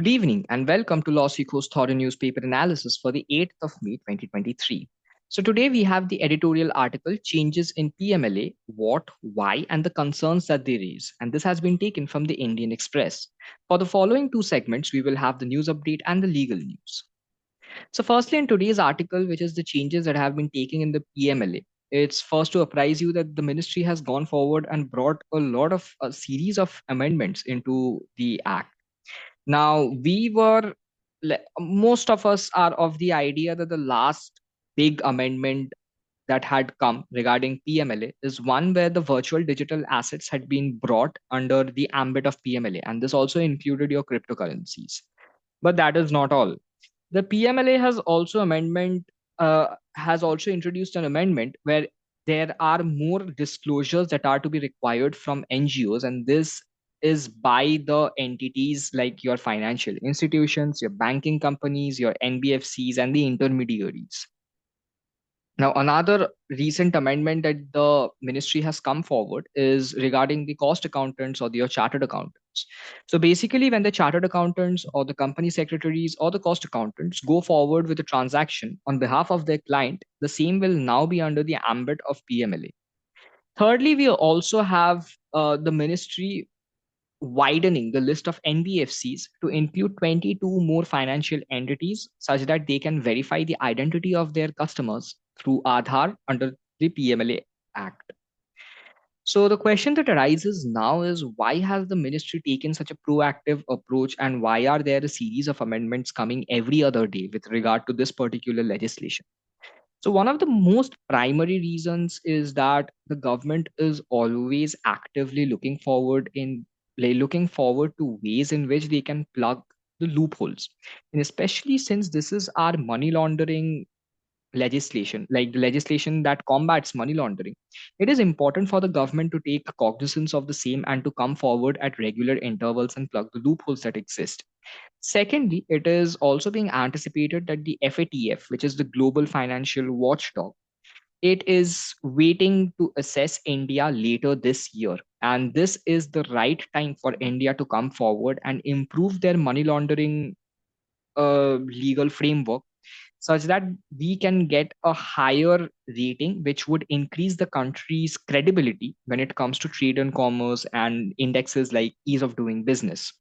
Good evening and welcome to LawSikho's thorough newspaper analysis for the 8th of May 2023. So today we have the editorial article Changes in PMLA, What, Why and the Concerns that they raise, and this has been taken from the Indian Express. For the following two segments we will have the news update and the legal news. So firstly in today's article, which is the changes that have been taken in the PMLA, it's first to apprise you that the ministry has gone forward and brought a series of amendments into the act. Now, most of us are of the idea that the last big amendment that had come regarding PMLA is one where the virtual digital assets had been brought under the ambit of PMLA, and this also included your cryptocurrencies. But that is not all. The PMLA has also introduced an amendment where there are more disclosures that are to be required from NGOs, and this is by the entities like your financial institutions, your banking companies, your NBFCs, and the intermediaries. Now, another recent amendment that the ministry has come forward is regarding the cost accountants or your chartered accountants. So basically, when the chartered accountants or the company secretaries or the cost accountants go forward with a transaction on behalf of their client, the same will now be under the ambit of PMLA. Thirdly, we also have the ministry widening the list of NBFCs to include 22 more financial entities such that they can verify the identity of their customers through Aadhaar under the PMLA Act. So the question that arises now is why has the ministry taken such a proactive approach and why are there a series of amendments coming every other day with regard to this particular legislation? So one of the most primary reasons is that the government is always actively looking forward to ways in which they can plug the loopholes. And especially since this is our money laundering legislation, like the legislation that combats money laundering, it is important for the government to take cognizance of the same and to come forward at regular intervals and plug the loopholes that exist. Secondly, it is also being anticipated that the FATF, which is the global financial watchdog, it is waiting to assess India later this year. And this is the right time for India to come forward and improve their money laundering legal framework such that we can get a higher rating, which would increase the country's credibility when it comes to trade and commerce and indexes like ease of doing business.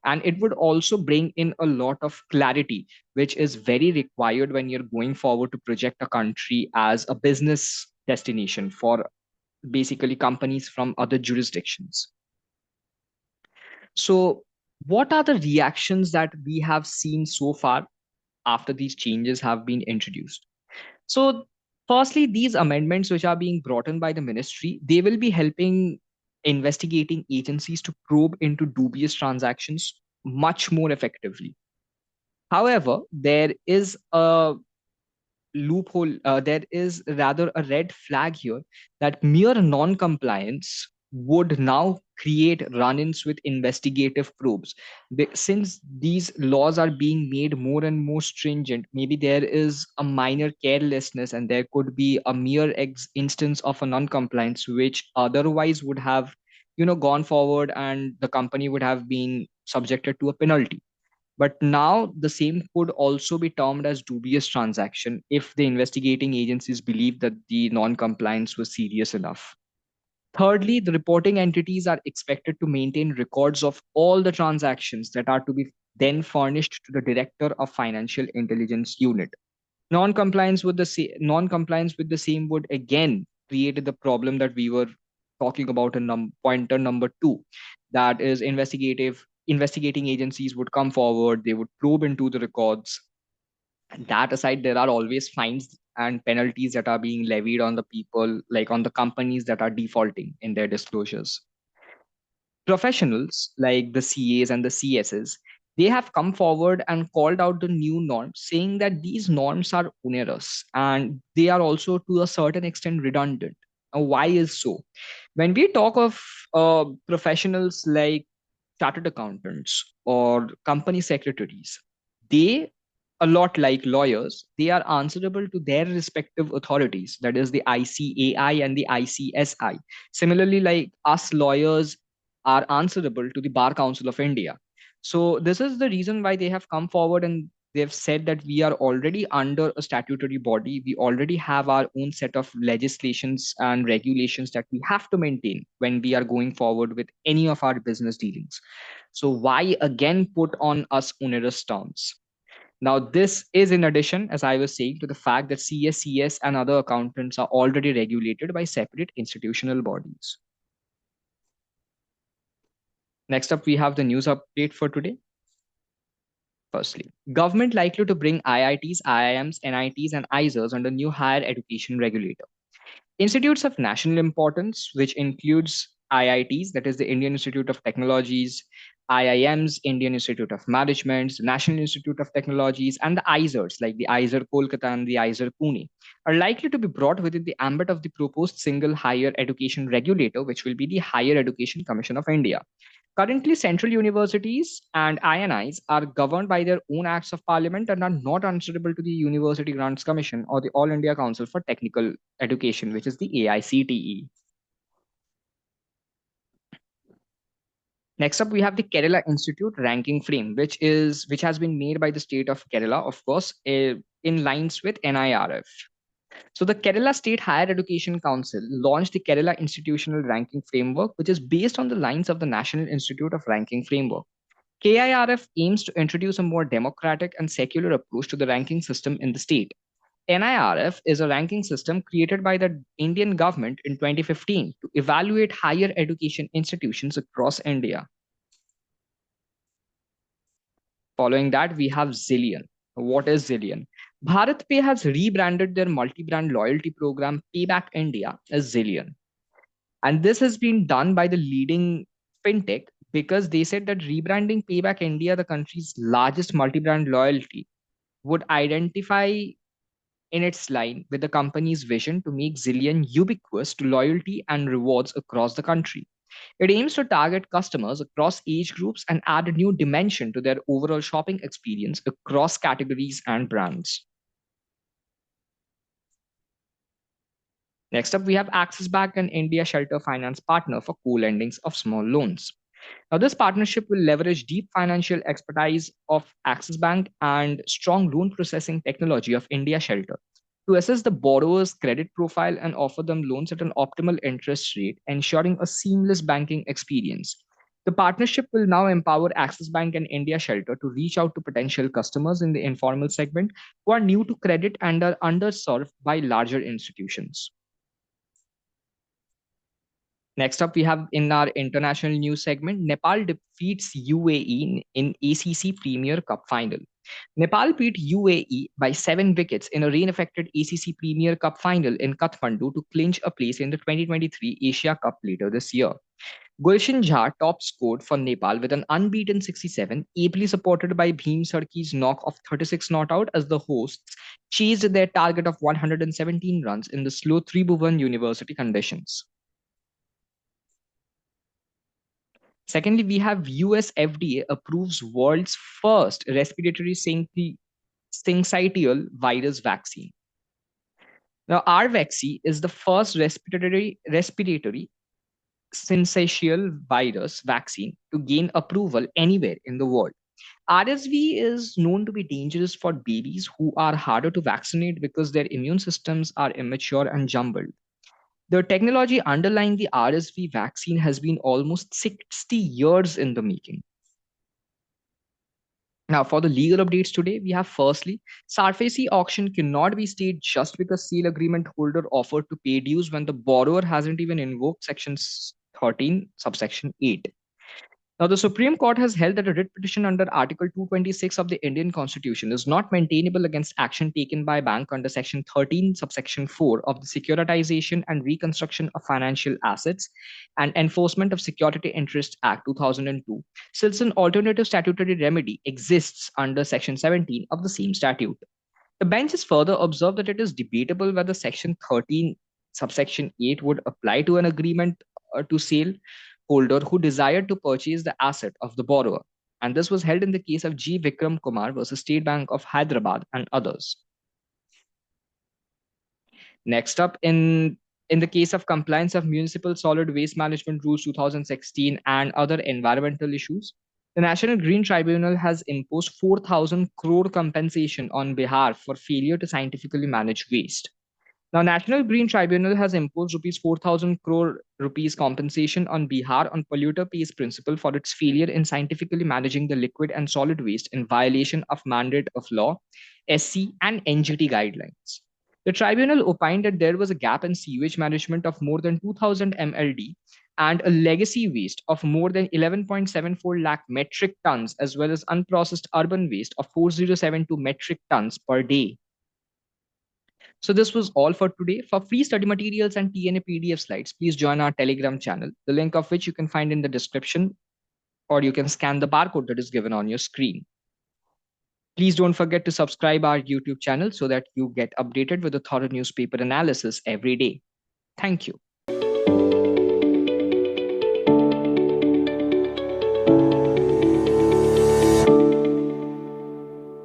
And it would also bring in a lot of clarity, which is very required when you're going forward to project a country as a business destination for basically companies from other jurisdictions. So, what are the reactions that we have seen so far after these changes have been introduced? So, firstly, these amendments which are being brought in by the ministry, they will be helping investigating agencies to probe into dubious transactions much more effectively. However, there is a loophole, there is rather a red flag here that mere non compliance would now create run ins with investigative probes. Since these laws are being made more and more stringent, maybe there is a minor carelessness and there could be a mere instance of a non compliance, which otherwise would have gone forward and the company would have been subjected to a penalty. But now the same could also be termed as dubious transaction if the investigating agencies believe that the non-compliance was serious enough. Thirdly, the reporting entities are expected to maintain records of all the transactions that are to be then furnished to the Director of Financial Intelligence Unit. Non-compliance with the same would again create the problem that we were talking about in pointer number two, that is investigating agencies would come forward, they would probe into the records. That aside, there are always fines and penalties that are being levied on the people, like on the companies that are defaulting in their disclosures. Professionals like the CAs and the CSs, they have come forward and called out the new norms, saying that these norms are onerous and they are also to a certain extent redundant. Why is so? When we talk of professionals like chartered accountants or company secretaries, they, a lot like lawyers, they are answerable to their respective authorities, that is the ICAI and the ICSI. Similarly, like us lawyers are answerable to the Bar Council of India. So this is the reason why they have come forward and they've said that we are already under a statutory body. We already have our own set of legislations and regulations that we have to maintain when we are going forward with any of our business dealings. So why again put on us onerous terms? Now, this is in addition, as I was saying, to the fact that CSCS and other accountants are already regulated by separate institutional bodies. Next up, we have the news update for today. Firstly, government likely to bring IITs, IIMs, NITs, and IISERs under new higher education regulator. Institutes of national importance, which includes IITs, that is the Indian Institute of Technologies, IIMs, Indian Institute of Management, National Institute of Technologies, and the IISERs, like the IISER Kolkata and the IISER Pune, are likely to be brought within the ambit of the proposed single higher education regulator, which will be the Higher Education Commission of India. Currently, central universities and INIs are governed by their own acts of parliament and are not answerable to the University Grants Commission or the All India Council for Technical Education, which is the AICTE. Next up, we have the Kerala Institute ranking frame, which has been made by the state of Kerala, of course, in lines with NIRF. So the Kerala State Higher Education Council launched the Kerala Institutional Ranking Framework, which is based on the lines of the National Institute of Ranking Framework. KIRF aims to introduce a more democratic and secular approach to the ranking system in the state. NIRF is a ranking system created by the Indian government in 2015 to evaluate higher education institutions across India. Following that, we have Zillion. What is Zillion? BharatPe has rebranded their multi-brand loyalty program Payback India as Zillion. And this has been done by the leading fintech because they said that rebranding Payback India, the country's largest multi-brand loyalty, would identify in its line with the company's vision to make Zillion ubiquitous to loyalty and rewards across the country. It aims to target customers across age groups and add a new dimension to their overall shopping experience across categories and brands. Next up, we have Axis Bank and India Shelter Finance Partner for co-lendings of small loans. Now, this partnership will leverage deep financial expertise of Axis Bank and strong loan processing technology of India Shelter to assess the borrower's credit profile and offer them loans at an optimal interest rate, ensuring a seamless banking experience. The partnership will now empower Axis Bank and India Shelter to reach out to potential customers in the informal segment who are new to credit and are underserved by larger institutions. Next up, we have in our international news segment, Nepal defeats UAE in ACC Premier Cup Final. Nepal beat UAE by 7 wickets in a rain-affected ACC Premier Cup Final in Kathmandu to clinch a place in the 2023 Asia Cup later this year. Gulshan Jha top scored for Nepal with an unbeaten 67, ably supported by Bhim Sarki's knock of 36 not out as the hosts chased their target of 117 runs in the slow Tribhuvan University conditions. Secondly, we have US FDA approves world's first respiratory syncytial virus vaccine. Now, our vaccine is the first respiratory syncytial virus vaccine to gain approval anywhere in the world. RSV is known to be dangerous for babies who are harder to vaccinate because their immune systems are immature and jumbled. The technology underlying the RSV vaccine has been almost 60 years in the making. Now, for the legal updates today, we have firstly, SARFAESI auction cannot be stayed just because sale agreement holder offered to pay dues when the borrower hasn't even invoked Section 13, subsection 8. Now, the Supreme Court has held that a writ petition under Article 226 of the Indian Constitution is not maintainable against action taken by a bank under Section 13, subsection 4 of the Securitization and Reconstruction of Financial Assets and Enforcement of Security Interest Act 2002, since an alternative statutory remedy exists under Section 17 of the same statute. The bench has further observed that it is debatable whether Section 13, subsection 8 would apply to an agreement to sale holder who desired to purchase the asset of the borrower. And this was held in the case of G. Vikram Kumar versus State Bank of Hyderabad and others. Next up, in the case of compliance of Municipal Solid Waste Management Rules 2016 and other environmental issues, The National Green Tribunal has imposed 4,000 crore compensation on Bihar for failure to scientifically manage waste. Now, National Green Tribunal has imposed rupees 4,000 crore rupees compensation on Bihar on polluter pays principle for its failure in scientifically managing the liquid and solid waste in violation of mandate of law, SC and NGT guidelines. The tribunal opined that there was a gap in sewage management of more than 2,000 MLD and a legacy waste of more than 11.74 lakh metric tons, as well as unprocessed urban waste of 4,072 metric tons per day. So this was all for today. For free study materials and TNA PDF slides, please join our Telegram channel, the link of which you can find in the description, or you can scan the barcode that is given on your screen. Please don't forget to subscribe our YouTube channel so that you get updated with the thorough newspaper analysis every day. Thank you.